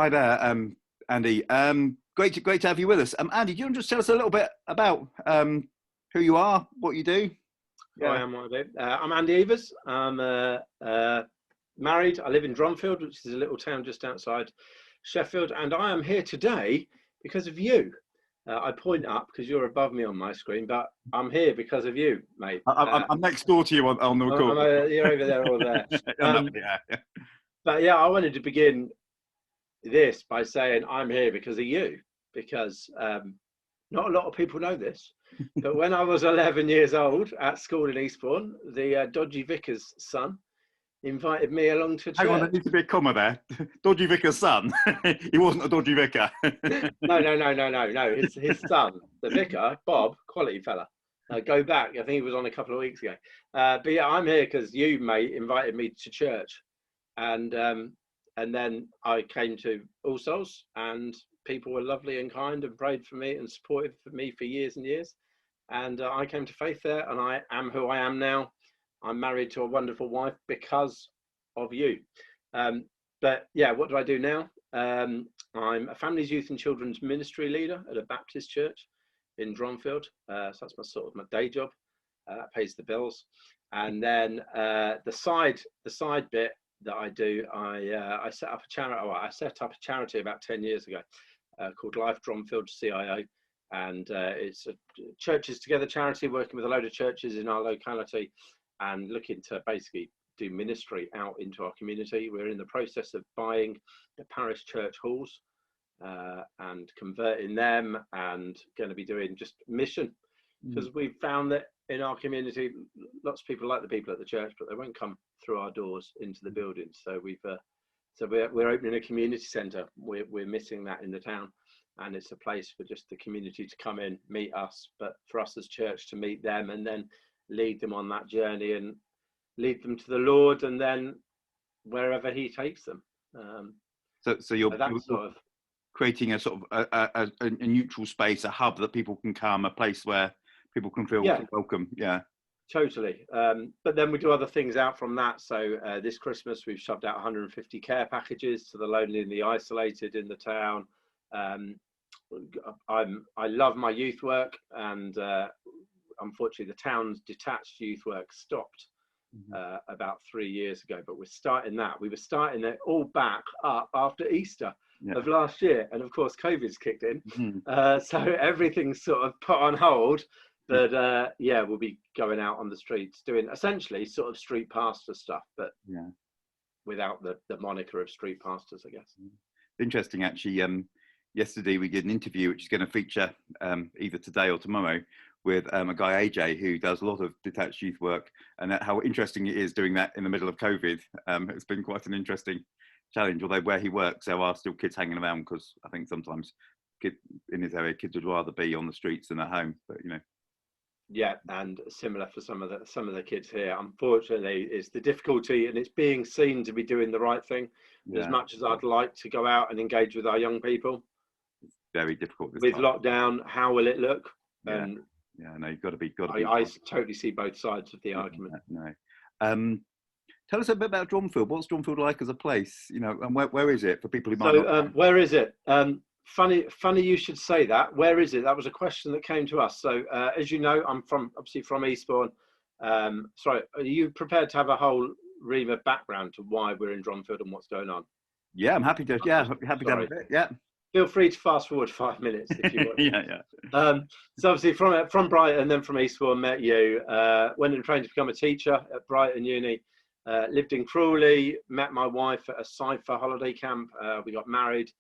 Hi there, Andy. Great to have you with us. Andy, do you want to just tell us a little bit about who you are, what you do? Yeah. I am what I do. I'm Andy Evers. I'm married. I live in Dronfield, which is a little town just outside Sheffield, and I am here today because of you. I point up because you're above me on my screen, but I'm here because of you, mate. I'm next door to you on the call. You're over there or there. Yeah. But yeah, I wanted to begin this by saying I'm here because of you, because not a lot of people know this, but when I was 11 years old at school in Eastbourne, the dodgy vicar's son invited me along to church. Hang on, there needs to be a comma there. Dodgy vicar's son. He wasn't a dodgy vicar. No. His son, the vicar, Bob, quality fella. Go back. I think he was on a couple of weeks ago. But yeah, I'm here because you, mate, invited me to church, and then I came to All Souls, and people were lovely and kind and prayed for me and supported for me for years and years. And I came to faith there, and I am who I am now. I'm married to a wonderful wife because of you. But yeah, what do I do now? I'm a families, youth and children's ministry leader at a Baptist church in Dronfield. So that's my day job. That pays the bills. And then the side bit that I do, I set up a charity. I set up a charity about 10 years ago called Life Dronfield CIO, and it's a Churches Together charity working with a load of churches in our locality and looking to basically do ministry out into our community. We're in the process of buying the parish church halls and converting them, and going to be doing just mission, because we've found that in our community, lots of people like the people at the church, but they won't come through our doors into the building. So we're opening a community centre. We're missing that in the town, and it's a place for just the community to come in, meet us, but for us as church to meet them and then lead them on that journey and lead them to the Lord, and then wherever He takes them. So you're creating a sort of a neutral space, a hub that people can come, a place where people can feel welcome. Yeah, totally. But then we do other things out from that. So this Christmas we've shoved out 150 care packages to the lonely and the isolated in the town. I love my youth work, and unfortunately the town's detached youth work stopped about 3 years ago, but we're starting that. We were starting it all back up after Easter of last year, and of course COVID's kicked in. So everything's sort of put on hold, but we'll be going out on the streets doing essentially sort of street pastor stuff, but without the moniker of street pastors, I guess. Interesting, actually. Yesterday we did an interview which is going to feature either today or tomorrow with a guy, AJ, who does a lot of detached youth work, and how interesting it is doing that in the middle of COVID. It's been quite an interesting challenge, although where he works there are still kids hanging around, because I think sometimes in his area kids would rather be on the streets than at home, but Yeah, and similar for some of the kids here. Unfortunately, it's the difficulty, and it's being seen to be doing the right thing. As much as I'd like to go out and engage with our young people, it's very difficult with lockdown. How will it look? No, you've got to be. I totally see both sides of the argument. No. Tell us a bit about Dronfield. What's Dronfield like as a place? And where is it for people who might not? Where is it? Funny you should say that. Where is it? That was a question that came to us. So as you know, I'm obviously from Eastbourne. Sorry, are you prepared to have a whole ream of background to why we're in Dronfield and what's going on? Yeah, I'm happy to. Yeah, happy to have a bit. Yeah. Feel free to fast forward 5 minutes if you want. Yeah. So obviously from Brighton, then from Eastbourne, met you. Went and trained to become a teacher at Brighton Uni. Lived in Crawley. Met my wife at a Cypher holiday camp. We got married.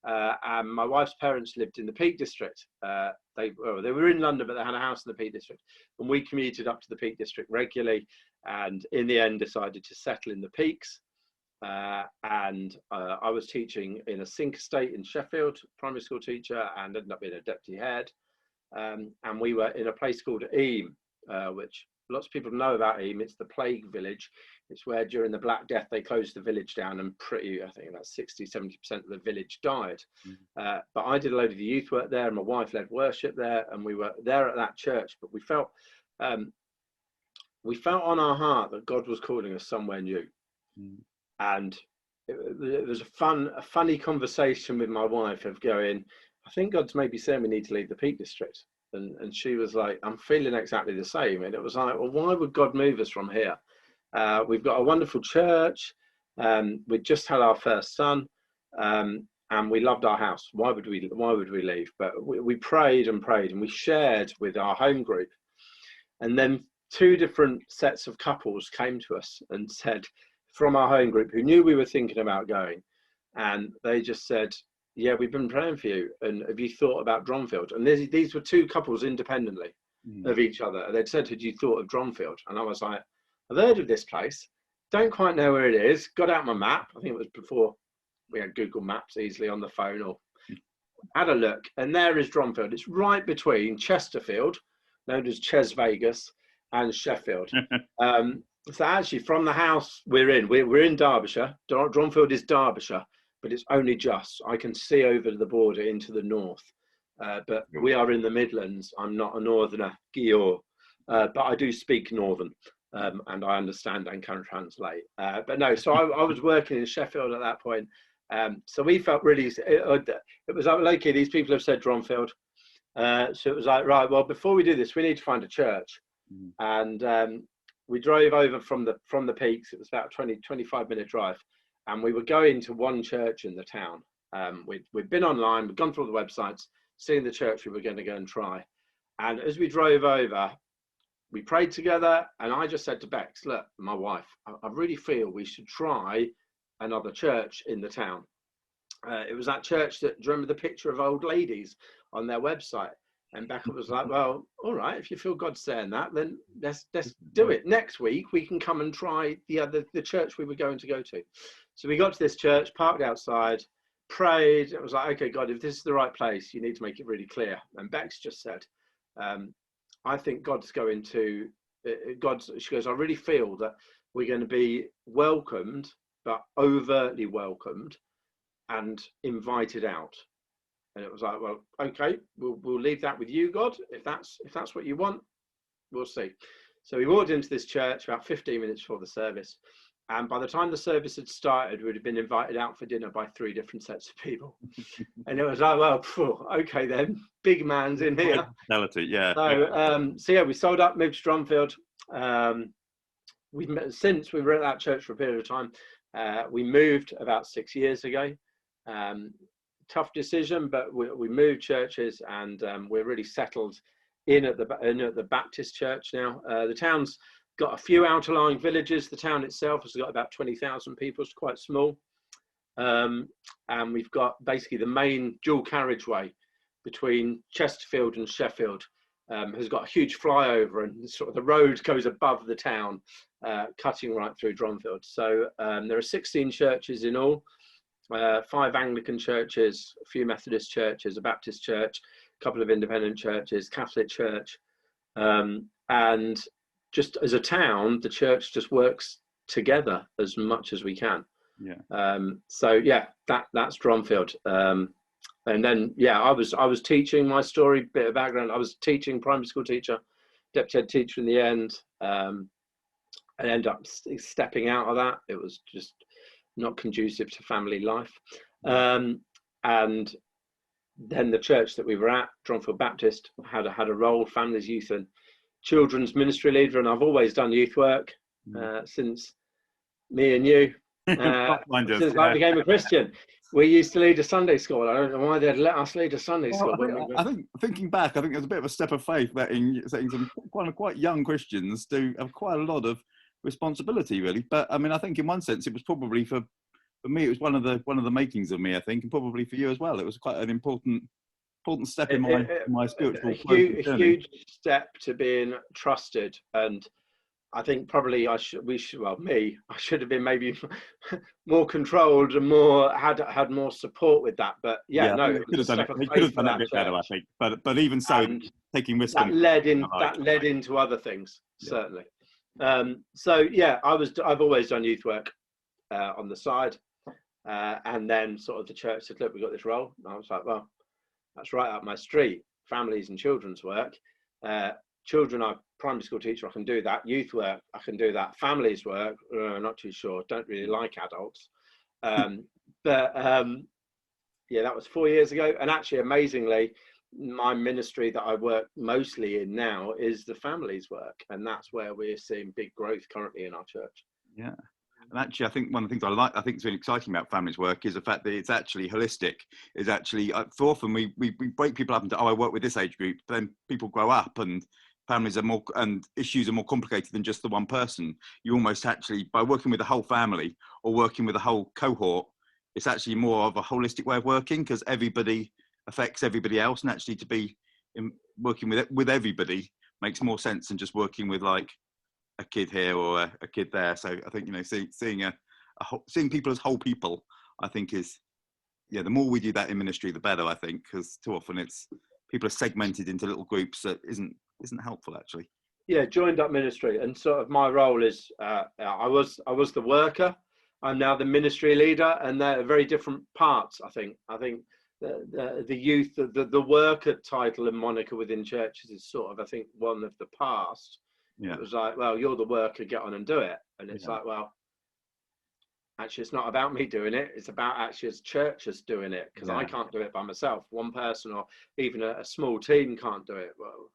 And my wife's parents lived in the Peak District. They were in London, but they had a house in the Peak District, and we commuted up to the Peak District regularly, and in the end decided to settle in the Peaks. And I was teaching in a sink estate in Sheffield, primary school teacher, and ended up being a deputy head. And we were in a place called Eyam, which lots of people know about Eyam. It's the plague village. It's where during the Black Death they closed the village down, and I think about 60-70% of the village died. But I did a load of the youth work there, and my wife led worship there, and we were there at that church. But we felt on our heart that God was calling us somewhere new. And it was a funny conversation with my wife of going, I think God's maybe saying we need to leave the Peak District. And she was like, I'm feeling exactly the same. And it was like, well, why would God move us from here? We've got a wonderful church. We just had our first son, and we loved our house. Why would we leave? But we prayed and prayed, and we shared with our home group. And then two different sets of couples came to us and said, from our home group, who knew we were thinking about going, and they just said, yeah, we've been praying for you, and have you thought about Dronfield? And these were two couples independently of each other. They'd said, had you thought of Dronfield? And I was like, I've heard of this place, don't quite know where it is. Got out my map. I think it was before we had Google Maps easily on the phone, or had a look, and there is Dronfield. It's right between Chesterfield, known as Ches Vegas, and Sheffield. So actually, from the house we're in Derbyshire. Dronfield is Derbyshire, but it's only just. I can see over the border into the north, but we are in the Midlands. I'm not a northerner, Youre, but I do speak Northern, and I understand and can translate. But no, so I was working in Sheffield at that point. So we felt really, it was like, okay, these people have said Dronfield. So it was like, right, well, before we do this, we need to find a church. And we drove over from the peaks. It was about a 25-minute drive. And we were going to one church in the town. We'd been online, we'd gone through all the websites, seen the church we were going to go and try. And as we drove over, we prayed together. And I just said to Bex, look, my wife, I really feel we should try another church in the town. It was that church that, do you remember the picture of old ladies on their website? And Becca was like, well, all right, if you feel God's saying that, then let's do it. Next week, we can come and try the church we were going to go to. So we got to this church, parked outside, prayed. It was like, okay, God, if this is the right place, you need to make it really clear. And Bex just said, I think God's going to, she goes, I really feel that we're going to be welcomed, but overtly welcomed and invited out. And it was like, well, okay, we'll leave that with you, God. If that's what you want, we'll see. So we walked into this church about 15 minutes before the service. And by the time the service had started, we'd have been invited out for dinner by 3 different sets of people. And it was like, well, okay then, big man's in here. Yeah. So yeah, we sold up, moved to Dronfield. Since we were at that church for a period of time. We moved about 6 years ago. Tough decision, but we moved churches, and we're really settled in at the Baptist church now. The town's got a few outlying villages. The town itself has got about 20,000 people. It's quite small. And we've got basically the main dual carriageway between Chesterfield and Sheffield has got a huge flyover, and sort of the road goes above the town, cutting right through Dronfield. So there are 16 churches in all. 5 Anglican churches, a few Methodist churches, a Baptist church, a couple of independent churches, Catholic church, and just as a town, the church just works together as much as we can. Yeah. So yeah, that's Dronfield. And then yeah, I was teaching. My story, bit of background. I was teaching, primary school teacher, deputy head teacher in the end. I ended up stepping out of that. It was just not conducive to family life. And then the church that we were at, Dronfield Baptist, had a role, families, youth and children's ministry leader. And I've always done youth work since me and you, since I became a Christian. We used to lead a Sunday school. I don't know why they'd let us lead a Sunday school. I think thinking back, I think there's a bit of a step of faith that in setting some quite young Christians do have quite a lot of responsibility, really. But I mean, I think in one sense it was probably for me, it was one of the makings of me, I think, and probably for you as well. It was quite an important step in my spiritual journey. A huge step to being trusted. And I think probably I should have been maybe more controlled and had more support with that. But yeah, no, it could have done it. They could have done it a bit better, I think. But even so, and taking risks that led into other things, certainly. So yeah, I've always done youth work on the side, and then sort of the church said, look, we've got this role. And I was like, well, that's right up my street. Families and children's work. Children, I'm primary school teacher, I can do that. Youth work, I can do that. Families work, not too sure. Don't really like adults. But yeah, that was 4 years ago. And actually, amazingly, my ministry that I work mostly in now is the families work, and that's where we're seeing big growth currently in our church. Yeah. And actually, I think one of the things I think is really exciting about families work is the fact that it's actually holistic. Is actually, for often we break people up into, oh, I work with this age group, but then people grow up and families are more, and issues are more complicated than just the one person. You almost actually, by working with the whole family or working with a whole cohort, it's actually more of a holistic way of working, because everybody affects everybody else, and actually to be working with everybody makes more sense than just working with like a kid here or a kid there. So I think, you know, seeing people as whole people, I think is, yeah, the more we do that in ministry, the better, I think, because too often it's people are segmented into little groups that isn't helpful actually. Yeah, joined up ministry, and sort of my role is I was the worker. I'm now the ministry leader, and they're very different parts. I think the youth, the worker title and moniker within churches is sort of, I think, one of the past. Yeah. It was like, well, you're the worker, get on and do it. And it's like, well, actually, it's not about me doing it. It's about actually as churches doing it, because I can't do it by myself. One person or even a small team can't do it. Well,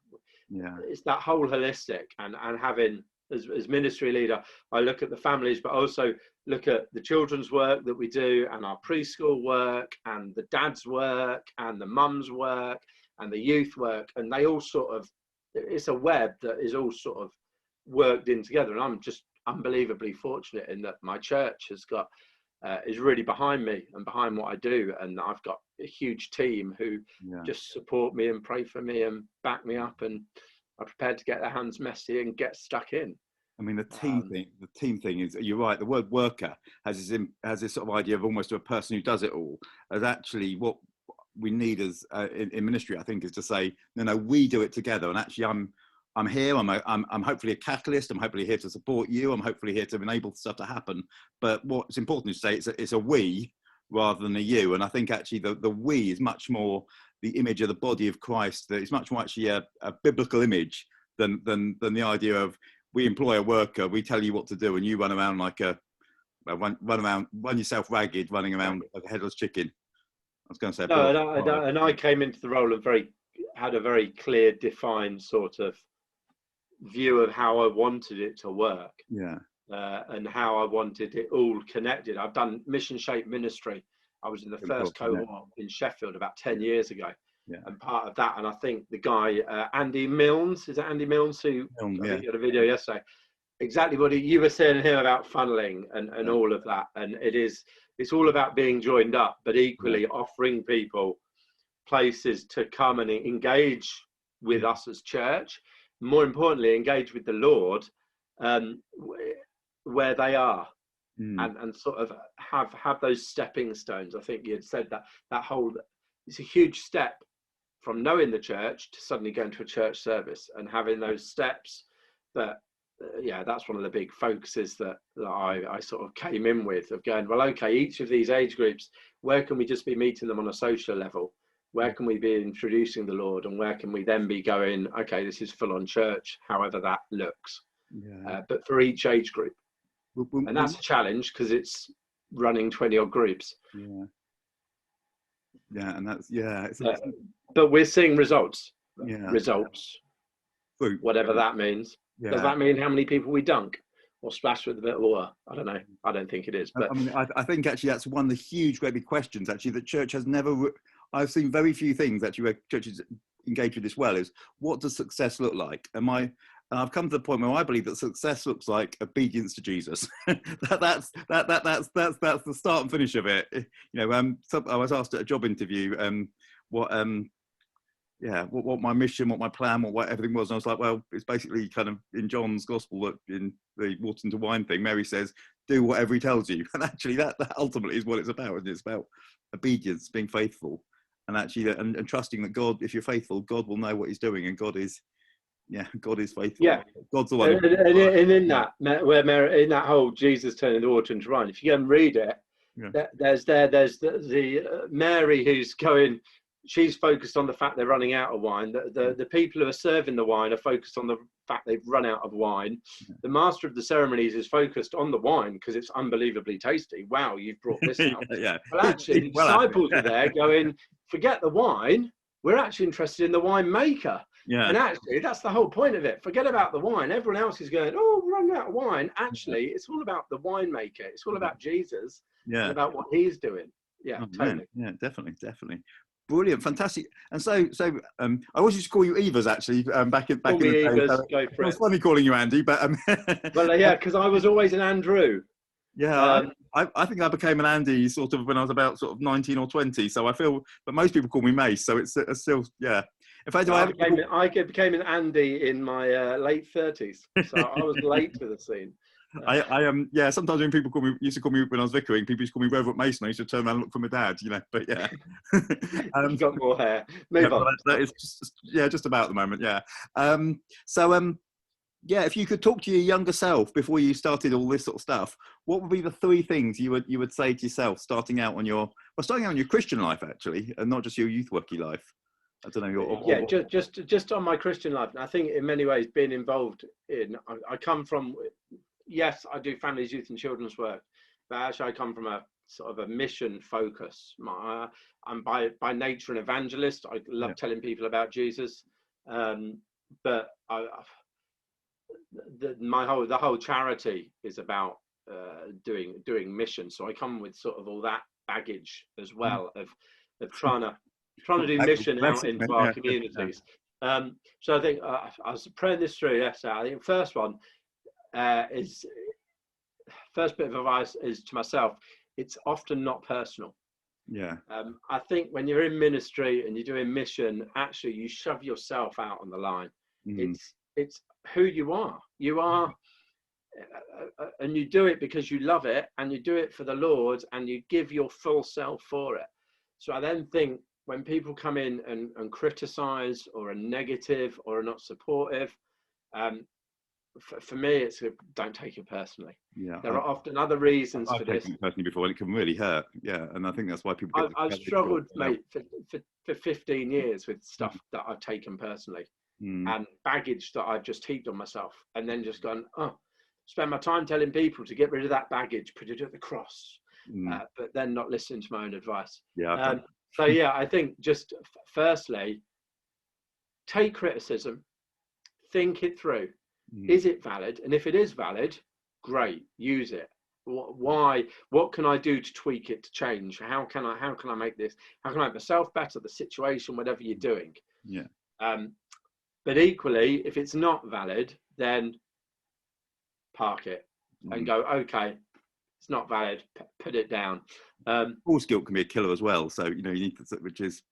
it's that whole holistic, and having, as ministry leader, I look at the families, but also look at the children's work that we do, and our preschool work, and the dad's work, and the mum's work, and the youth work, and they all sort of, it's a web that is all sort of worked in together. And I'm just unbelievably fortunate in that my church has got is really behind me and behind what I do, and I've got a huge team who just support me and pray for me and back me up, and are prepared to get their hands messy and get stuck in. I mean, the team thing is, you're right. The word worker has this sort of idea of almost a person who does it all. As actually, what we need as in ministry, I think, is to say, no, we do it together. And actually, I'm here. I'm hopefully a catalyst. I'm hopefully here to support you. I'm hopefully here to enable stuff to happen. But what's important to say, it's a we rather than a you. And I think actually the we is much more the image of the body of Christ. That it's much more actually a biblical image than the idea of, we employ a worker, we tell you what to do, and you run around like run yourself ragged, running around like a headless chicken. I was going to say. No, and I came into the role of had a very clear, defined sort of view of how I wanted it to work. Yeah. And how I wanted it all connected. I've done mission-shaped ministry. I was in the first cohort in Sheffield about 10 years ago. Yeah. And part of that, and I think the guy, Andy Milnes, is it Andy Milnes, who I think you had a video yesterday, exactly what you were saying here about funneling and all of that. And it's all about being joined up, but equally offering people places to come and engage with us as church. More importantly, engage with the Lord where they are, and sort of have those stepping stones. I think you had said that whole, it's a huge step from knowing the church to suddenly going to a church service and having those steps. That that's one of the big focuses that I sort of came in with, of going, well, okay, each of these age groups, where can we just be meeting them on a social level? Where can we be introducing the Lord, and where can we then be going, okay, this is full on church, however that looks. But for each age group. And that's a challenge, because it's running 20 odd groups. And that's but we're seeing results. Fruit, whatever that means. Does that mean how many people we dunk or splash with a bit of water? I don't know. I don't think it is. But I think actually that's one of the huge, great big questions. Actually, the church has never. I've seen very few things actually where churches engage with this well. Is, what does success look like? And I've come to the point where I believe that success looks like obedience to Jesus. That's the start and finish of it. You know, I was asked at a job interview what my mission, what my plan, what everything was, and I was like, well, it's basically kind of in John's gospel, that in the water into wine thing, Mary says, do whatever he tells you. And actually that ultimately is what it's about. Isn't it? It's about obedience, being faithful, and actually and trusting that God, if you're faithful, God will know what he's doing, and God is faithful. Yeah, God's the one. And in that, where Mary, in that whole Jesus turning the water into wine, if you go and read it, there's the Mary who's going, she's focused on the fact they're running out of wine. The people who are serving the wine are focused on the fact they've run out of wine. The master of the ceremonies is focused on the wine because it's unbelievably tasty. Wow, you've brought this out. Yeah. Well, actually, the disciples are there going, forget the wine. We're actually interested in the winemaker. Yeah. And actually, that's the whole point of it. Forget about the wine. Everyone else is going, oh, we're running out of wine. Actually, it's all about the winemaker. It's all about Jesus and about what he's doing. Yeah, totally. Man. Yeah, definitely. Brilliant, fantastic. And so I always used to call you Evers, actually, back in the day. Evers, So go for it was it. funny calling you Andy, but well, yeah, because I was always an Andrew. Yeah, I think I became an Andy sort of when I was about sort of 19 or 20. So I feel, but most people call me Mace. So it's still, yeah. In fact, I became an Andy in my late 30s. So I was late to the scene. I yeah. Sometimes when people used to call me when I was vicaring, people used to call me Reverend Mason. I used to turn around and look for my dad, you know. But yeah, you've got more hair. Move on. That is just about the moment. Yeah. Yeah, if you could talk to your younger self before you started all this sort of stuff, what would be the 3 things you would say to yourself starting out on your Christian life, actually, and not just your youth worky life? I don't know. Just on my Christian life. I think in many ways being involved in, I come from, yes, I do families, youth and children's work, but actually I come from a sort of a mission focus. I'm by nature an evangelist. I love telling people about Jesus, but the whole charity is about doing mission. So I come with sort of all that baggage as well of trying to do mission out into our communities. So I think I was praying this through yesterday. I think the first one is, first bit of advice is to myself, it's often not personal. Yeah. I think when you're in ministry and you're doing mission, actually you shove yourself out on the line. It's who you are. You are, and you do it because you love it, and you do it for the Lord, and you give your full self for it. So I then think when people come in and criticize or are negative or are not supportive, for me, it's don't take it personally. Yeah, there are often other reasons for this. I've taken it personally before, and it can really hurt. Yeah, and I think that's why people. I've struggled, mate, for 15 years with stuff that I've taken personally. And baggage that I've just heaped on myself, and then just gone, spend my time telling people to get rid of that baggage, put it at the cross, but then not listening to my own advice. Yeah. So yeah, I think just firstly, take criticism, think it through. Is it valid? And if it is valid, great, use it. Why? What can I do to tweak it, to change? How can I make this? How can I make myself better? The situation, whatever you're doing. Yeah. But equally, if it's not valid, then park it and go, okay, it's not valid, put it down. False guilt can be a killer as well. So, you need to, which is...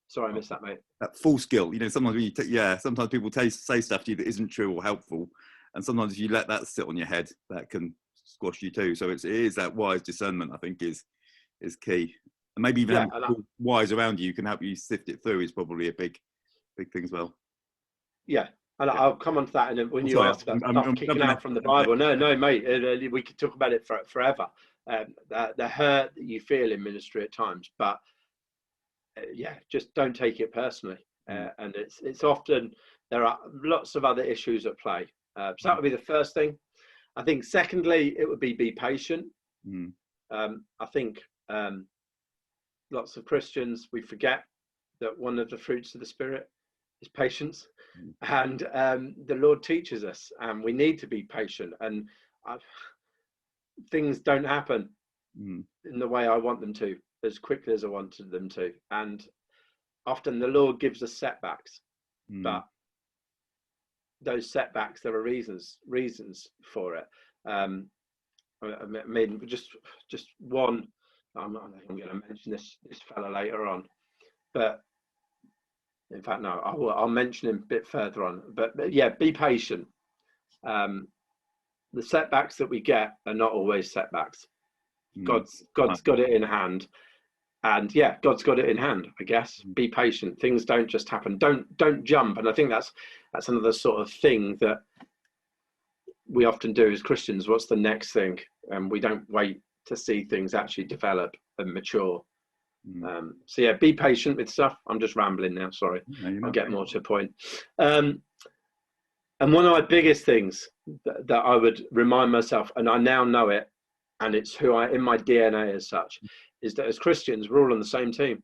Sorry, I missed that, mate. That false guilt, sometimes when sometimes people say stuff to you that isn't true or helpful. And sometimes if you let that sit on your head, that can squash you too. So it is that wise discernment, I think, is key. And maybe even having people wise around you can help you sift it through is probably a big thing as well. Yeah, and I'll come on to that. And when you ask about stuff kicking out from the Bible, no, mate, we could talk about it forever. The hurt that you feel in ministry at times, but just don't take it personally. And it's often there are lots of other issues at play. So that would be the first thing. I think secondly, it would be patient. I think lots of Christians, we forget that one of the fruits of the Spirit is patience, and the Lord teaches us, and we need to be patient. And things don't happen in the way I want them to, as quickly as I wanted them to, and often the Lord gives us setbacks, but those setbacks, there are reasons for it. I mean, just one. I'm going to mention this fella later on, but. In fact, no, I'll mention him a bit further on. But yeah, be patient. The setbacks that we get are not always setbacks. God's got it in hand. And yeah, God's got it in hand, I guess. Be patient. Things don't just happen. Don't jump. And I think that's another sort of thing that we often do as Christians. What's the next thing? And we don't wait to see things actually develop and mature. So yeah, be patient with stuff. I'm just rambling now. Sorry, No, I'll get more to the point. And one of my biggest things that I would remind myself, and I now know it, and it's who I in my DNA as such, is that as Christians we're all on the same team.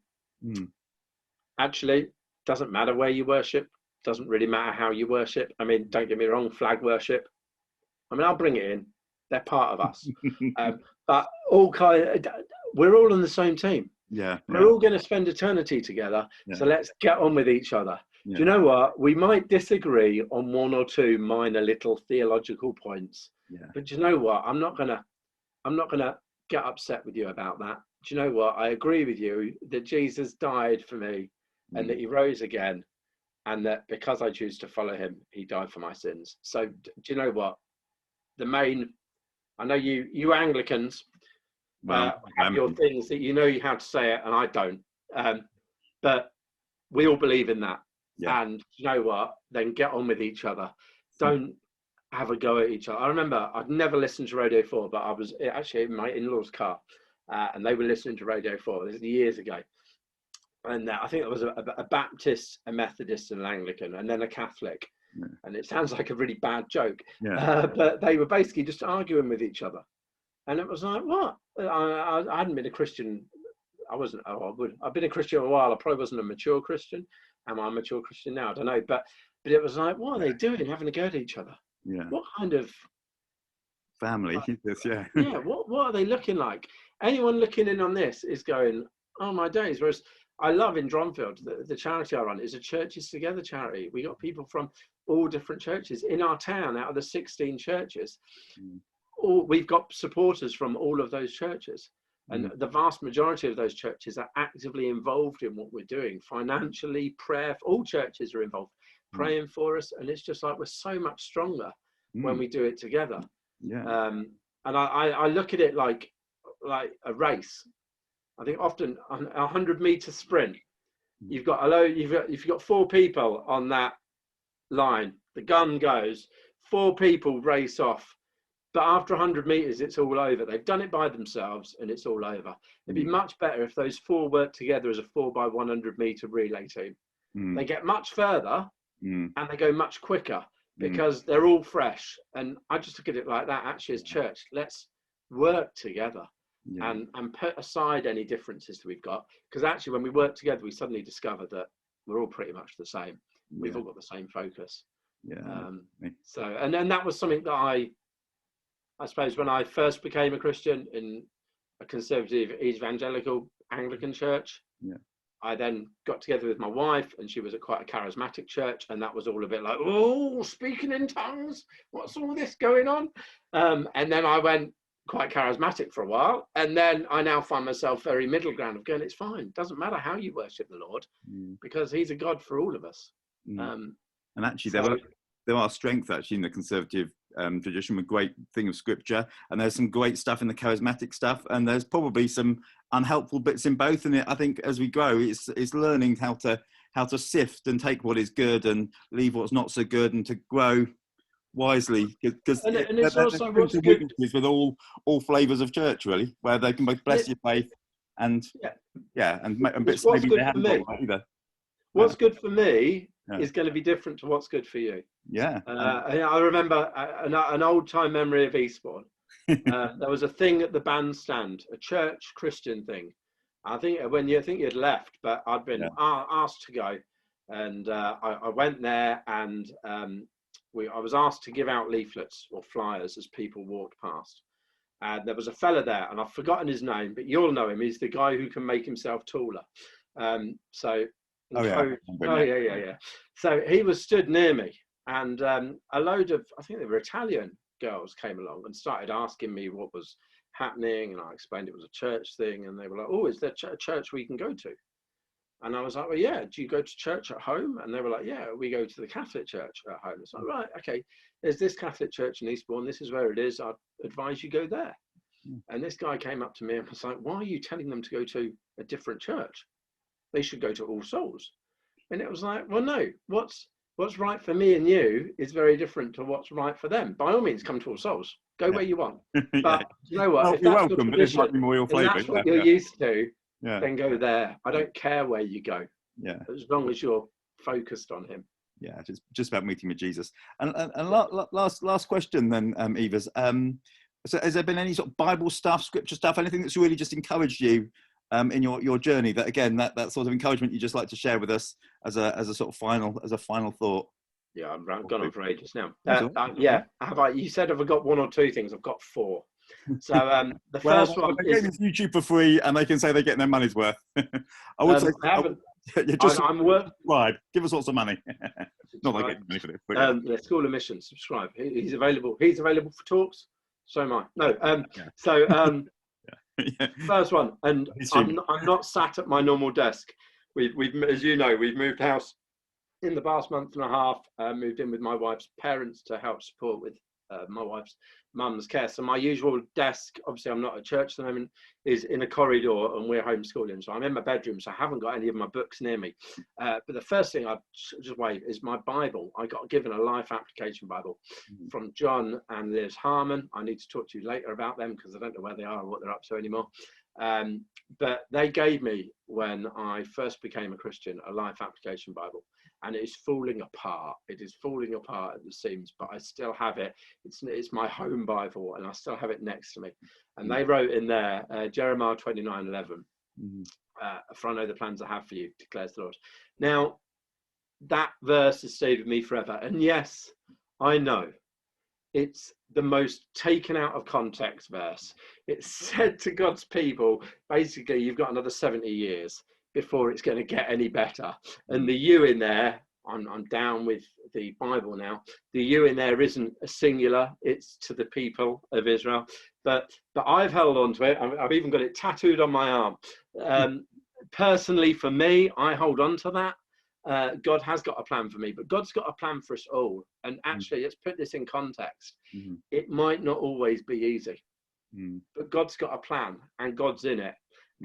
Actually, doesn't matter where you worship, doesn't really matter how you worship. I mean, don't get me wrong, flag worship, I mean, I'll bring it in. They're part of us. But we're all on the same team. Yeah. We're all going to spend eternity together. Yeah. So let's get on with each other. Yeah. Do you know what? We might disagree on one or two minor little theological points. Yeah. But do you know what? I'm not gonna get upset with you about that. Do you know what? I agree with you that Jesus died for me and that he rose again, and that because I choose to follow him, he died for my sins. So do you know what? I know you Anglicans have your things that you know how to say it, and I don't. But we all believe in that. Yeah. And you know what? Then get on with each other. Don't have a go at each other. I remember I'd never listened to Radio 4, but I was actually in my in-laws' car, and they were listening to Radio 4. This is years ago. And I think it was a Baptist, a Methodist, and an Anglican, and then a Catholic. Yeah. And it sounds like a really bad joke. Yeah. But they were basically just arguing with each other. And it was like, what? I hadn't been a Christian. I've been a Christian a while. I probably wasn't a mature Christian. Am I a mature Christian now? I don't know. But it was like, what are they doing? Having a go at each other? Yeah. What kind of family is this? Yeah. Yeah. What are they looking like? Anyone looking in on this is going, oh my days. Whereas I love in Dronfield, the charity I run is a Churches Together charity. We got people from all different churches in our town. Out of the 16 churches, we've got supporters from all of those churches. And the vast majority of those churches are actively involved in what we're doing, financially, prayer. All churches are involved, praying for us. And it's just like we're so much stronger when we do it together. Yeah. And I look at it like a race. I think often on a 100-meter sprint, you've got 4 people on that line. The gun goes, 4 people race off. But after 100 meters, it's all over. They've done it by themselves and it's all over. It'd be much better if those 4 work together as a 4x100-meter relay team. They get much further and they go much quicker because they're all fresh. And I just look at it like that, actually, as church. Let's work together and put aside any differences that we've got. Because actually, when we work together, we suddenly discover that we're all pretty much the same. We've all got the same focus. Yeah. So, and then that was something that I suppose when I first became a Christian in a conservative evangelical Anglican church, I then got together with my wife, and she was at quite a charismatic church, and that was all a bit like, oh, speaking in tongues, what's all this going on? And then I went quite charismatic for a while, and then I now find myself very middle ground of going, it's fine, it doesn't matter how you worship the Lord, because he's a God for all of us. And actually, there are strengths actually in the conservative tradition with great thing of scripture, and there's some great stuff in the charismatic stuff, and there's probably some unhelpful bits in both. And I think as we grow, it's learning how to sift and take what is good and leave what's not so good, and to grow wisely, because it's also what's good with all flavors of church, really, where they can both bless your faith and and bits maybe they haven't got right either. What's good for me is going to be different to what's good for you. Yeah. I remember an old time memory of Eastbourne. There was a thing at the bandstand, a church Christian thing. I think you'd left, but I'd been asked to go, and I went there, and I was asked to give out leaflets or flyers as people walked past. And there was a fella there, and I've forgotten his name, but you'll know him. He's the guy who can make himself taller. So he was stood near me, and a load of, I think they were Italian girls, came along and started asking me what was happening, and I explained it was a church thing, and they were like, oh, is there a church we can go to? And I was like, well, yeah, do you go to church at home? And they were like, yeah, we go to the Catholic church at home. It's like, right, okay, there's this Catholic church in Eastbourne, this is where it is, I'd advise you go there. And this guy came up to me and was like, why are you telling them to go to a different church? They should go to All Souls. And it was like, well, no, what's right for me and you is very different to what's right for them. By all means, come to All Souls. Go where you want. But you know what? If you're that's welcome, but this might be more your flavour. That's what you're used to. Yeah. then go there. I don't care where you go, Yeah. as long as you're focused on him. Yeah. Just about meeting with Jesus. And last question then, Evers. So has there been any sort of Bible stuff, scripture stuff, anything that's really just encouraged you in your journey? That again, that sort of encouragement you just like to share with us as a sort of final thought. Yeah, I've gone on for ages now. Yeah. You said have I got one or two things? I've got four. So the Well, first one they're is getting this YouTube for free, and they can say they're getting their money's worth. I would say, I haven't. just I'm subscribe. Give us lots of money. Not like getting money for this. The School of Mission. Subscribe. He's available. He's available for talks. So am I. No. Yeah. So Yeah. first one, and I'm not sat at my normal desk. We've as you know, we've moved house in the past month and a half. Moved in with my wife's parents to help support with my wife's mum's care. So my usual desk, obviously I'm not at church at the moment, is in a corridor, and we're homeschooling. So I'm in my bedroom, so I haven't got any of my books near me. But the first thing I just wave is my Bible. I got given a life application Bible from John and Liz Harmon. I need to talk to you later about them because I don't know where they are or what they're up to anymore. But they gave me, when I first became a Christian, a life application Bible, and it is falling apart. It is falling apart at the seams, but I still have it. It's my home Bible, and I still have it next to me. And they wrote in there, Jeremiah 29:11, for I know the plans I have for you, declares the Lord. Now, that verse has stayed with me forever. And yes, I know it's the most taken out of context verse. It's said to God's people, basically, you've got another 70 years before it's going to get any better. And the you in there, I'm down with the Bible now. The you in there isn't a singular, it's to the people of Israel. But I've held on to it. I've even got it tattooed on my arm. Personally, for me, I hold on to that. God has got a plan for me, but God's got a plan for us all. And actually, let's put this in context. It might not always be easy, but God's got a plan and God's in it.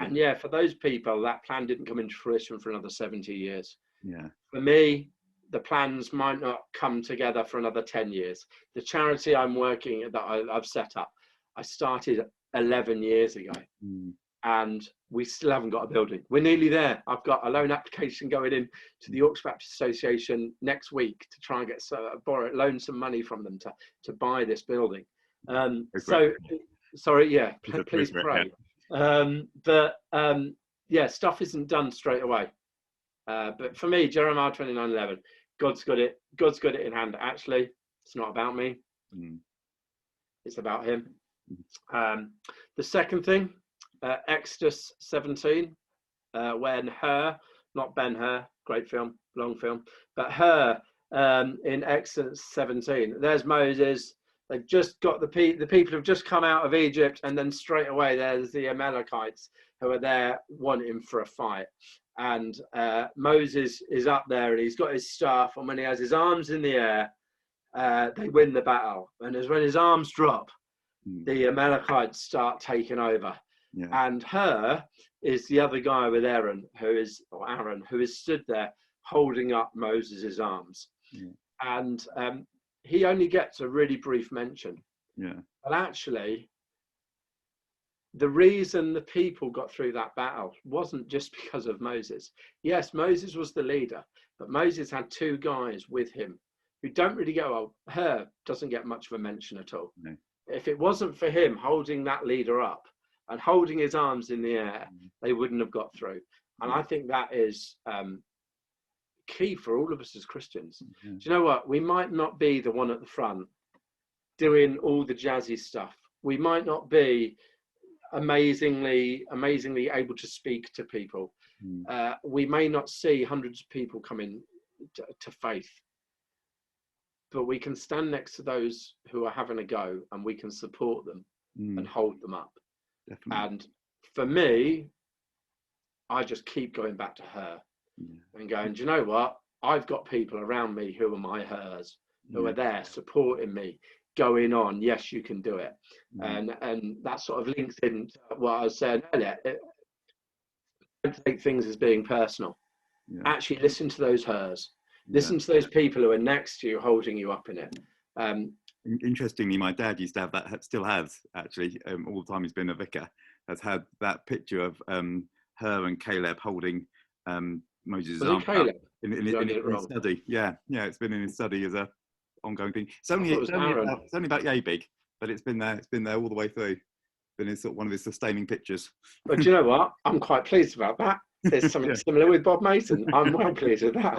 And yeah, for those people, that plan didn't come into fruition for another 70 years. Yeah. For me, the plans might not come together for another 10 years. The charity I'm working that I've set up, I started 11 years ago. And we still haven't got a building. We're nearly there. I've got a loan application going in to the Yorkshire Baptist Association next week to try and get loan some money from them to buy this building. Sorry, yeah, please pray. Yeah, stuff isn't done straight away. But for me, Jeremiah 29:11, God's got it in hand. Actually, it's not about me. It's about him. The second thing, Exodus 17, when not Ben-Hur, great film, long film, but in Exodus 17, there's Moses. They've just got the people have just come out of Egypt, and then straight away there's the Amalekites who are there wanting for a fight. And Moses is up there, and he's got his staff, and when he has his arms in the air, they win the battle. And as when his arms drop, the Amalekites start taking over. Yeah. And Hur is the other guy with Aaron, who is stood there holding up Moses's arms. Yeah. And he only gets a really brief mention. Yeah. But actually, the reason the people got through that battle wasn't just because of Moses. Yes, Moses was the leader, but Moses had two guys with him who don't really get well. Hur doesn't get much of a mention at all. No. If it wasn't for him holding that leader up and holding his arms in the air, they wouldn't have got through. And I think that is key for all of us as Christians. Do you know what? We might not be the one at the front doing all the jazzy stuff. We might not be amazingly able to speak to people. We may not see hundreds of people coming to faith, but we can stand next to those who are having a go, and we can support them and hold them up. Definitely. And for me, I just keep going back to her and going, do you know what? I've got people around me who are my hers, who are there supporting me, going on, yes, you can do it. And that sort of links in to what I was saying earlier. Don't take things as being personal. Actually listen to those hers. Listen to those people who are next to you, holding you up in it. Interestingly, my dad used to have that, still has actually, all the time he's been a vicar, has had that picture of her and Caleb holding Moses' Was it arm up Caleb? Did I get it in his wrong? study. Yeah, it's been in his study as a ongoing thing. I thought it was Aaron. It's only about yay big, but it's been there. It's been there all the way through. Been in sort of one of his sustaining pictures. But do you know what? I'm quite pleased about that. There's something Yeah. similar with Bob Mason. I'm well pleased with that.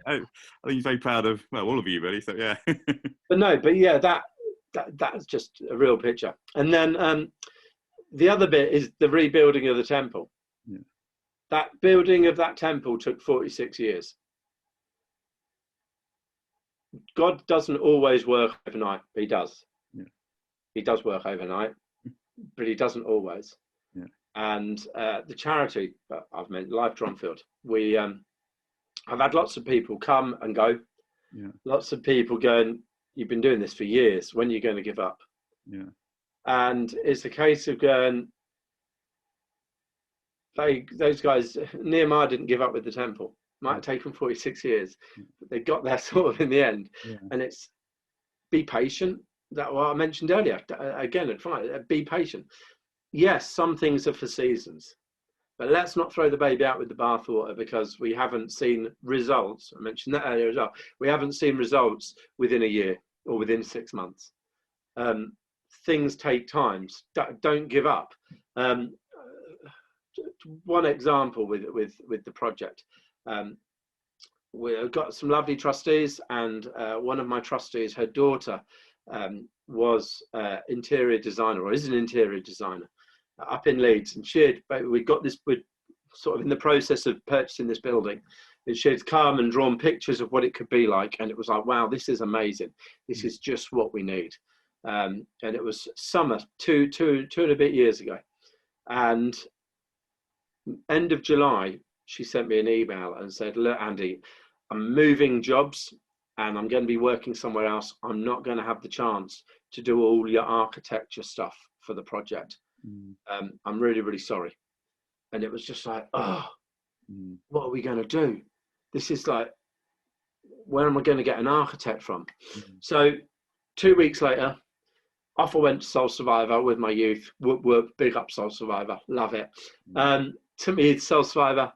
I think he's very proud of all of you, really. So yeah. But yeah, that's just a real picture. And then the other bit is the rebuilding of the temple. Yeah. That building of that temple took 46 years. God doesn't always work overnight. He does. Yeah. He does work overnight, but he doesn't always. Yeah. And the charity I've mentioned, Life Drumfield, I've had lots of people come and go. Yeah. Lots of people going, you've been doing this for years. When are you going to give up? Yeah. And it's a case of going, those guys, Nehemiah didn't give up with the temple. Might have taken 46 years, but they got there sort of in the end. Yeah. And it's be patient. That what I mentioned earlier. Again, advice: be patient. Yes, some things are for seasons, but let's not throw the baby out with the bathwater because we haven't seen results. I mentioned that earlier as well. We haven't seen results within a year or within 6 months. Things take time. Don't give up. One example with the project. We've got some lovely trustees, and one of my trustees, her daughter, was interior designer, or is an interior designer, up in Leeds, and we're sort of in the process of purchasing this building, and she had come and drawn pictures of what it could be like, and it was like, wow, this is amazing. This is just what we need. And it was summer, two and a bit years ago, and end of July, she sent me an email and said, look, Andy, I'm moving jobs and I'm going to be working somewhere else. I'm not going to have the chance to do all your architecture stuff for the project. I'm really, really sorry. And it was just like, what are we going to do? This is like, where am I going to get an architect from? So 2 weeks later, off I went to Soul Survivor with my youth. Work, big up Soul Survivor, love it. To me, Soul Survivor.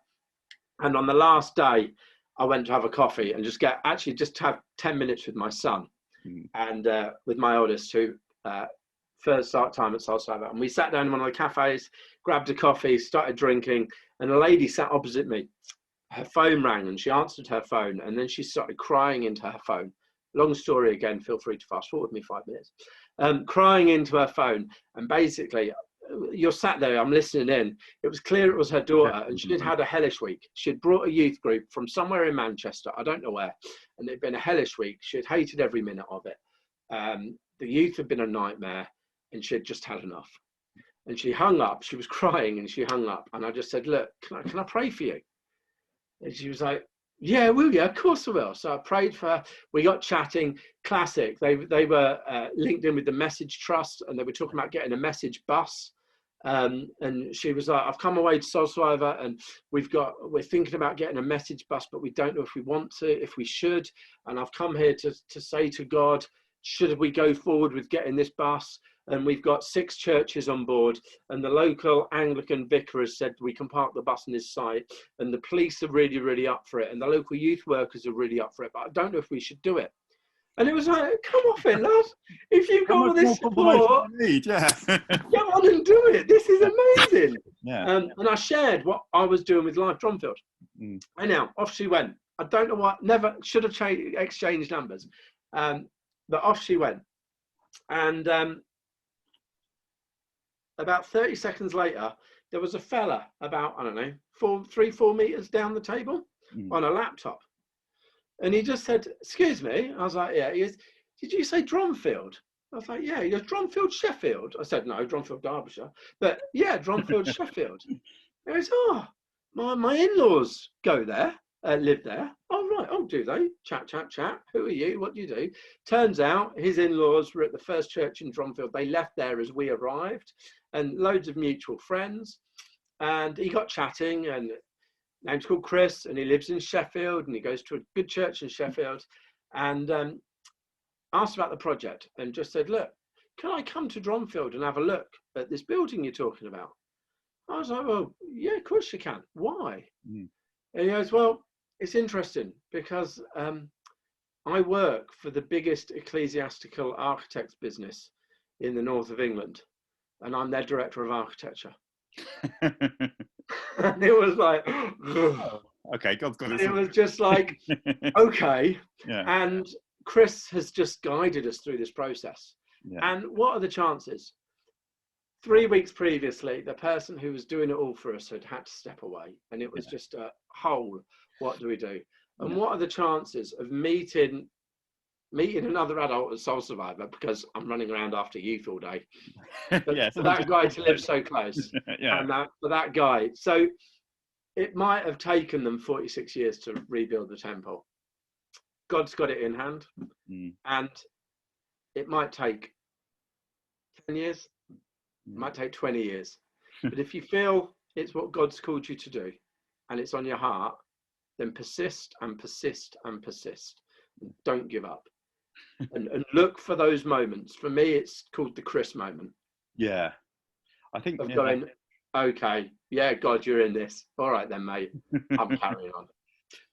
And on the last day, I went to have a coffee and just have 10 minutes with my son and with my oldest, who first start time at Soul Survivor. And we sat down in one of the cafes, grabbed a coffee, started drinking, and a lady sat opposite me. Her phone rang and she answered her phone, and then she started crying into her phone. Long story again, feel free to fast forward me 5 minutes. Crying into her phone, and basically, you're sat there, I'm listening in. It was clear it was her daughter, and she had had a hellish week. She had brought a youth group from somewhere in Manchester, I don't know where, and it'd been a hellish week. She had hated every minute of it. The youth had been a nightmare, and she had just had enough. And she hung up. She was crying, and she hung up. And I just said, look, can I pray for you? And she was like, yeah, will you? Of course I will. So I prayed for her. We got chatting. Classic. They were linked in with the Message Trust, and they were talking about getting a message bus. And she was like, I've come away to Soul Survivor, and we're thinking about getting a message bus, but we don't know if we want to, if we should. And I've come here to say to God, should we go forward with getting this bus? And we've got 6 churches on board, and the local Anglican vicar has said we can park the bus on this site, and the police are really, really up for it, and the local youth workers are really up for it, but I don't know if we should do it. And it was like, come off it, lad. If you've got all this support, go on and do it. This is amazing. And I shared what I was doing with Life Drumfield. And now off she went. I don't know what, never should have exchanged numbers. But off she went. And about 30 seconds later, there was a fella about, I don't know, 4 meters down the table on a laptop. And he just said, excuse me. I was like, yeah. He goes, did you say Drumfield? I was like, yeah. He goes, Drumfield, Sheffield? I said, no, Drumfield, Derbyshire. But yeah, Drumfield, Sheffield. He goes, oh, my in-laws go there, live there. Oh, right. Oh, do they? Chat. Who are you? What do you do? Turns out his in-laws were at the first church in Drumfield. They left there as we arrived, and loads of mutual friends. And he got chatting, and name's called Chris, and he lives in Sheffield, and he goes to a good church in Sheffield, and asked about the project, and just said, look, can I come to Drumfield and have a look at this building you're talking about? I was like, well, yeah, of course you can. Why? Mm. And he goes, well, it's interesting because I work for the biggest ecclesiastical architects business in the north of England, and I'm their director of architecture. And it was like, Oh, okay, God's got it. it was just like, okay. Yeah. And Chris has just guided us through this process. Yeah. And what are the chances? 3 weeks previously, the person who was doing it all for us had to step away, and it was just a whole, what do we do? And what are the chances of meeting another adult as soul survivor, because I'm running around after youth all day, but for that guy to live so close, and for that guy, so it might have taken them 46 years to rebuild the temple. God's got it in hand, and it might take 10 years, it might take 20 years. But if you feel it's what God's called you to do and it's on your heart, then persist and persist and persist. Don't give up. And look for those moments. For me, it's called the Chris moment. Yeah. I think of going, okay, yeah, God, you're in this. All right then, mate. I'm carrying on.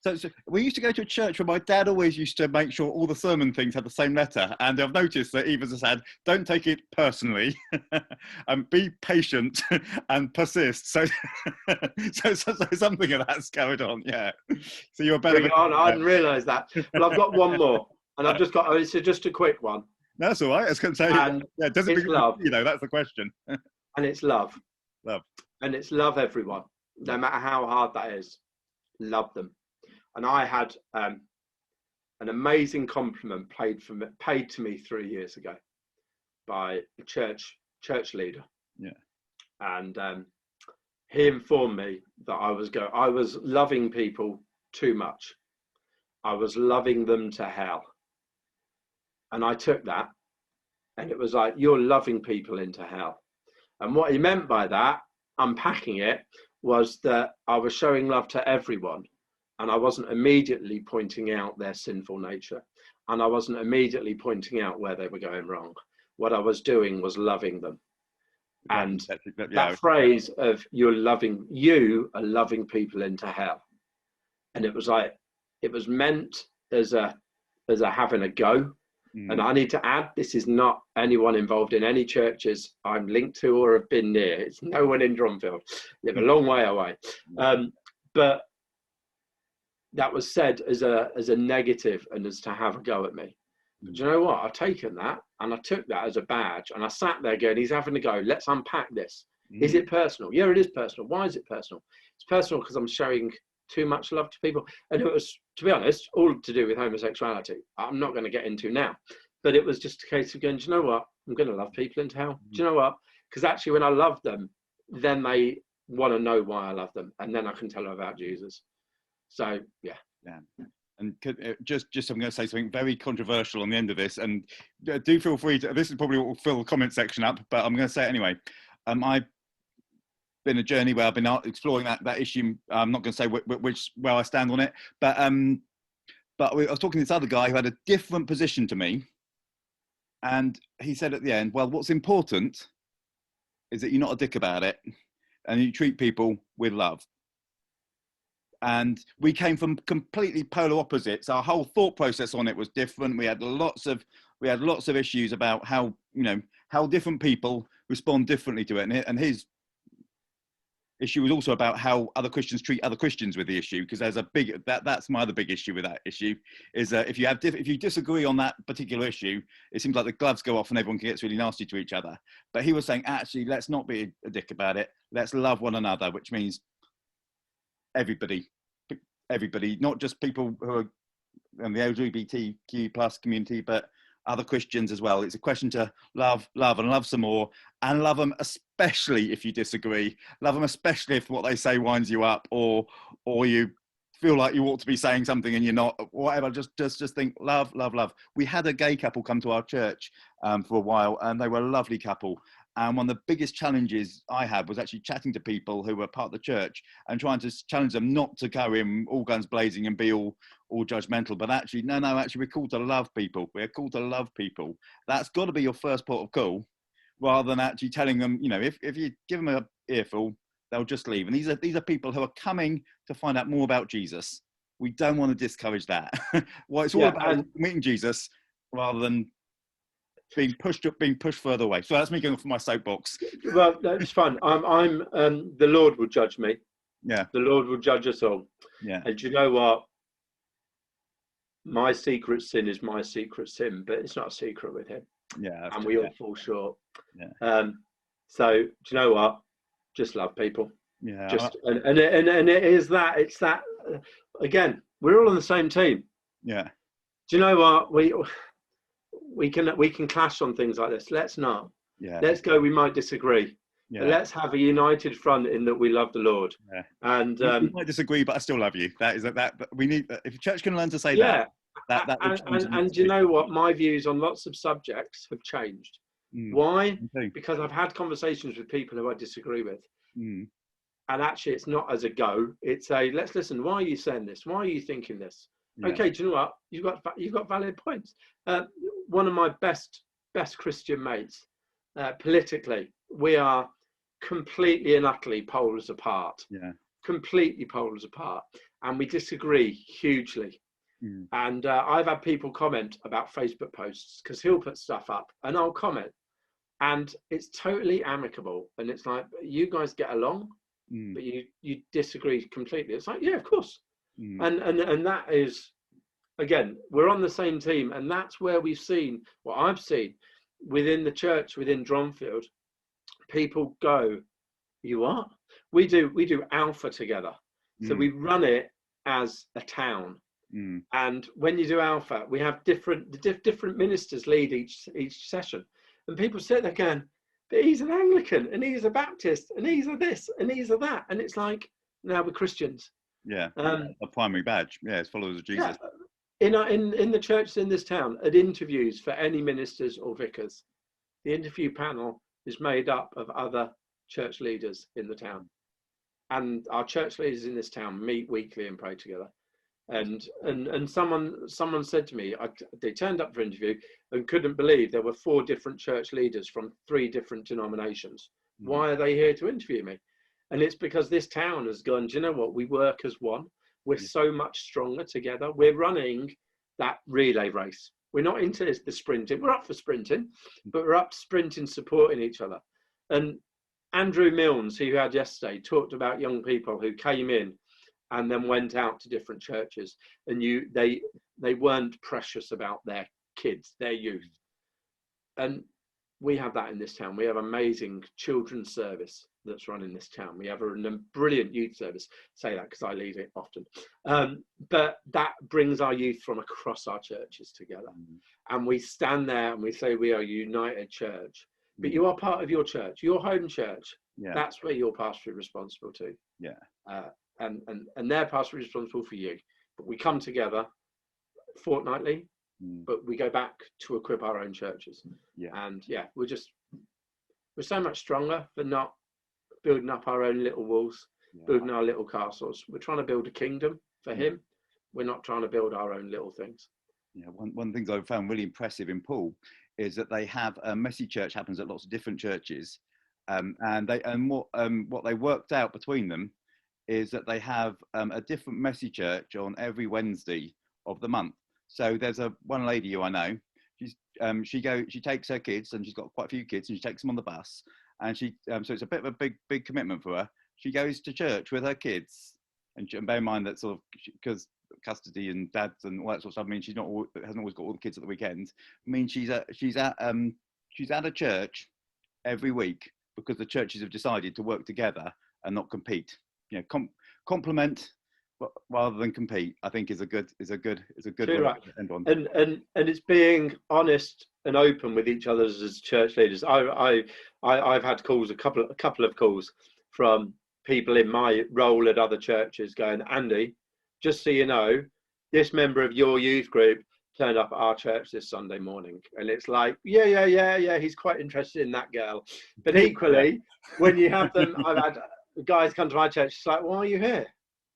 So we used to go to a church where my dad always used to make sure all the sermon things had the same letter. And I've noticed that Eva's has had, don't take it personally, and be patient and persist. So, so something of that's going on, yeah. So you're better. Bring it on. I didn't realise that. Well, I've got one more, and I've just got, it's just a quick one. That's all right. I was going to say, yeah, does it love? You know, that's the question. And it's love. Love. And it's love everyone, no matter how hard that is. Love them. And I had an amazing compliment paid to me 3 years ago by a church leader. Yeah. And he informed me that I was loving people too much. I was loving them to hell. And I took that, and it was like, you're loving people into hell. And what he meant by that, unpacking it, was that I was showing love to everyone. And I wasn't immediately pointing out their sinful nature. And I wasn't immediately pointing out where they were going wrong. What I was doing was loving them. And that phrase of you are loving people into hell. And it was like, it was meant as a having a go. And I need to add, this is not anyone involved in any churches I'm linked to or have been near. It's no one in Dronfield. Live a long way away. But that was said as a negative and as to have a go at me. But do you know what? I've taken that and I took that as a badge, and I sat there going, he's having a go. Let's unpack this. Is it personal? Yeah, it is personal. Why is it personal? It's personal because I'm showing too much love to people. And it was, to be honest, all to do with homosexuality. I'm not going to get into now. But it was just a case of going, do you know what? I'm going to love people into hell. Do you know what? Because actually when I love them, then they want to know why I love them. And then I can tell them about Jesus. So, yeah. And just I'm going to say something very controversial on the end of this, and do feel free to, this is probably what will fill the comment section up, but I'm going to say it anyway. I've been a journey where I've been exploring that issue. I'm not going to say where I stand on it, but I was talking to this other guy who had a different position to me, and he said at the end, well, what's important is that you're not a dick about it and you treat people with love. And we came from completely polar opposites. Our whole thought process on it was different. We had lots of issues about how different people respond differently to it. And his issue was also about how other Christians treat other Christians with the issue, because there's a big, that's my other big issue with that issue, is that if you disagree on that particular issue, it seems like the gloves go off and everyone gets really nasty to each other. But he was saying, actually, let's not be a dick about it. Let's love one another, which means everybody, not just people who are in the LGBTQ plus community, but other Christians as well. It's a question to love and love some more, and love them especially if you disagree. Love them especially if what they say winds you up, or you feel like you ought to be saying something and you're not, whatever. Just think love. We had a gay couple come to our church for a while, and they were a lovely couple. And one of the biggest challenges I had was actually chatting to people who were part of the church and trying to challenge them not to go in all guns blazing and be all judgmental, but actually, no, actually we're called to love people. We're called to love people. That's got to be your first port of call, rather than actually telling them, if you give them an earful, they'll just leave. And these are people who are coming to find out more about Jesus. We don't want to discourage that. Well, it's all about meeting Jesus rather than being pushed further away. So that's me going off my soapbox. Well, that's fun. I'm the Lord will judge me. Yeah. The Lord will judge us all. Yeah. And do you know what? My secret sin is my secret sin, but it's not a secret with him. Yeah. And we all fall short. Yeah. So do you know what? Just love people. Yeah. Just and it is that. It's that. Again, we're all on the same team. Yeah. Do you know what? We can clash on things like this. Let's not. Yeah. Let's go. We might disagree. Yeah. But let's have a united front in that we love the Lord. Yeah. And we might disagree, but I still love you. That we need. If the church can learn to say yeah. that and do you know what? My views on lots of subjects have changed. Why? Because I've had conversations with people who I disagree with. And actually, it's not as a go. It's a let's listen. Why are you saying this? Why are you thinking this? Yeah. Okay, do you know what? You've got valid points. One of my best Christian mates, politically, we are completely and utterly poles apart. Yeah. Completely poles apart, and we disagree hugely. And I've had people comment about Facebook posts because he'll put stuff up and I'll comment, and it's totally amicable. And it's like, you guys get along, but you disagree completely. It's like, yeah, of course. And that is, again, we're on the same team, and that's where we've seen what I've seen within the church, within Dronfield. People go, you what? We do Alpha together, so we run it as a town. And when you do Alpha, we have different ministers lead each session, and people sit there going, but he's an Anglican and he's a Baptist and he's a this and he's a that, and it's like, now we're Christians. Yeah, a primary badge. Yeah, it's followers of Jesus. Yeah. In the churches in this town, at interviews for any ministers or vicars, the interview panel is made up of other church leaders in the town, and our church leaders in this town meet weekly and pray together. And someone said to me, they turned up for interview and couldn't believe there were 4 different church leaders from 3 different denominations. Why are they here to interview me? And it's because this town has gone, do you know what? We work as one. We're so much stronger together. We're running that relay race. We're not into the sprinting. We're up for sprinting, but we're up sprinting, supporting each other. And Andrew Milnes, who you had yesterday, talked about young people who came in and then went out to different churches, and they weren't precious about their kids, their youth. And we have that in this town. We have amazing children's service that's run in this town. We have a brilliant youth service. I say that because I lead it often. But that brings our youth from across our churches together. And we stand there and we say we are a united church. But you are part of your church, your home church. Yeah. That's where you're pastorally responsible to. Yeah. And they're pastorally responsible for you. But we come together fortnightly, but we go back to equip our own churches. Yeah. And yeah, we're so much stronger for not building up our own little walls, building our little castles. We're trying to build a kingdom for him. We're not trying to build our own little things. Yeah, one thing I found really impressive in Poole is that they have a messy church happens at lots of different churches, and what they worked out between them is that they have a different messy church on every Wednesday of the month. So there's one lady who I know. She takes her kids, and she's got quite a few kids, and she takes them on the bus. And so it's a bit of a big commitment for her. She goes to church with her kids, and bear in mind that sort of because custody and dads and all that sort of stuff. I mean, hasn't always got all the kids at the weekend. I mean, she's at a church every week because the churches have decided to work together and not compete. You know, complement rather than compete. I think is a good way right. to end on. And it's being honest and open with each other as church leaders. I've had calls, a couple of calls from people in my role at other churches going, Andy, just so you know, this member of your youth group turned up at our church this Sunday morning. And it's like, yeah, he's quite interested in that girl. But equally, when you have them, I've had guys come to my church, it's like, why are you here?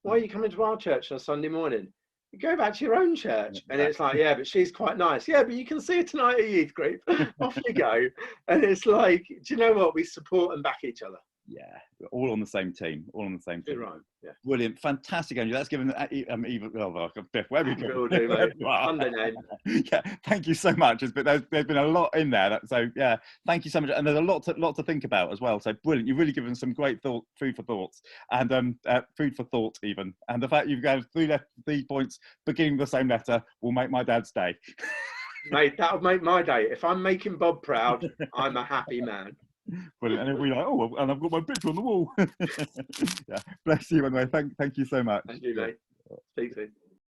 Why are you coming to our church on a Sunday morning? You go back to your own church. And it's like, yeah, but she's quite nice. Yeah, but you can see her tonight at youth group. Off you go. And it's like, do you know what? We support and back each other. Yeah, we're all on the same team. All on the same team. You're right. Yeah. Brilliant, fantastic, Andrew. That's given Eva, Biff, where we Will do, mate. Sunday name. Yeah, thank you so much. There's been a lot in there. So yeah, thank you so much. And there's a lot to think about as well. So brilliant. You've really given some great food for thoughts, and food for thought even. And the fact you've got 3 points beginning with the same letter will make my dad's day. Mate, that'll make my day. If I'm making Bob proud, I'm a happy man. Brilliant. And we're like, oh, and I've got my picture on the wall. Yeah, bless you anyway. Thank you so much. Thank you, mate. Speak soon.